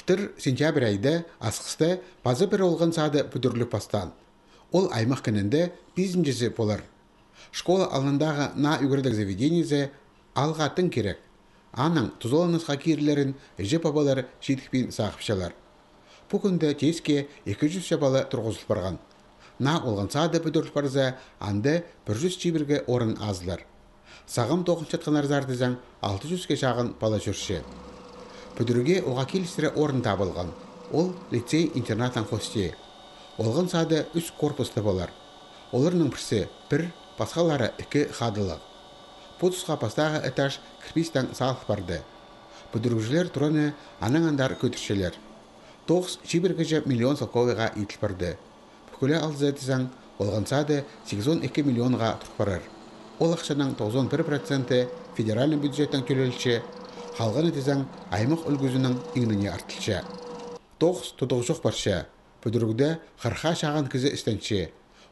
Былтыр сентябрь айда асқысты базы бір олған сады бүдірлік бастан. Ол аймақ кінінде бизнесі болар. Школа алындағы на үгірдік заведениезе алғатын керек. Аның тұзоланысқа кирлерін жеп абалар шетікпен сақыпшалар. Бүгінде теске 200 шабалы тұрғызылып барған. На олған сады бүдірлік барза анды 100 чибірге орын азылар. Сағым 9 чатқан арзардызан 600-ке шағын бала жүрші. Бүдірге оға келістірі орын табылған. Ол лицей-интернатан хосте. Олған сады 3 корпусты болар. Оларының бірсі 1, басқалары 2 қадылық. Бұтысқа пастағы этаж кірпістен салық барды. Бүдіргіжілер тұраны аның-андар көтіршелер. 9 чибіргіжі миллион салковыға етіл барды. Бүкілі алзы етізен олған сады 82 миллионға тұрқ барар. Ол ақшаның 91% федеральный бюджеттен төлелші, қалған етізен аймақ үлгізінің еңіне артылшы. 9 тұтық жоқ баршы. Бүдіргіде қырқа шаған кізі істенші.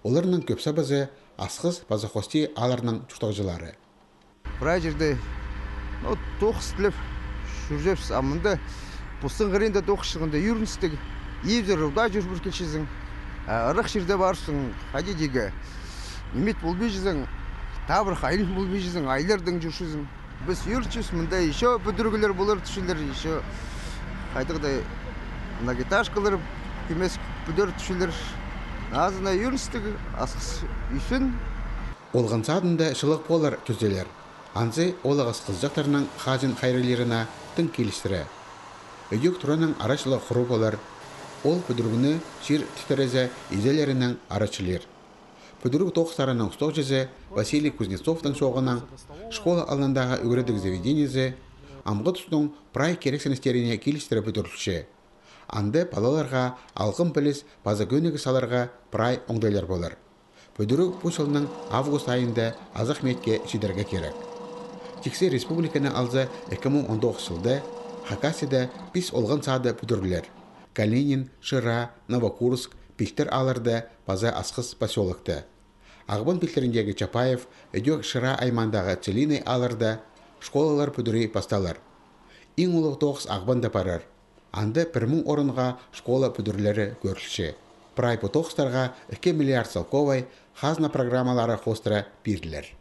Оларының көпсі базы асқыз базы хости аларының чұртағжылары. Бұра жерде 9 тіліп жүржепсіз, амында бұстың ғырында 9 шығында үйріністігі ебзір ұлда жүрбір келшізің. Ұрық жерде барсың, қадедегі немет болбей жізің, табыр қайлық болбей жізің, айлардың жүршізің. Біз үйрінчіз, мұнда еші бүдіргілер болар түшілер, еші қайдығдай нагеташқалар, кемес бүдір түшілер. Азына үйріністігі, асқыз үйсін. Олған садында шылық болар түзелер. Анзы олығыз қызжақтарының қажын қайрылеріна тың келістірі. Өйдік тұраның арашылы құру болар. Ол бүдіргіні шир тітерезе изелерінің арачылер. Бүдірг тоқсарының ұстық жезі Василий Кузнецовтың соғынан школа алындағы үгірідік заведениезе амғы тұсының прай керексеністеріне келістірі бүдірілші. Анды балаларға алғын біліс базы көнегі саларға прай оңдайлар болар. Бүдірг бұл жылының август айында азық метке жидерге керек. Тексе республиканы алзы 2019 жылда Хакасияда 5 олған сады бүдірлер. Калинин, Шыра, Новокурск, Пихтер аларды база асқыз поселокты. Ағбан Пихтеріндегі Чапаев, өдек Шыра аймандағы Целиной аларды школалар бүдірей басталар. Ең олық 9 Ағбанда барар. Анды 1000 орынға школа бүдірлері көрілші. Прай по тоқстарға 2 миллиард салковай хазна программалары қостыра берділер.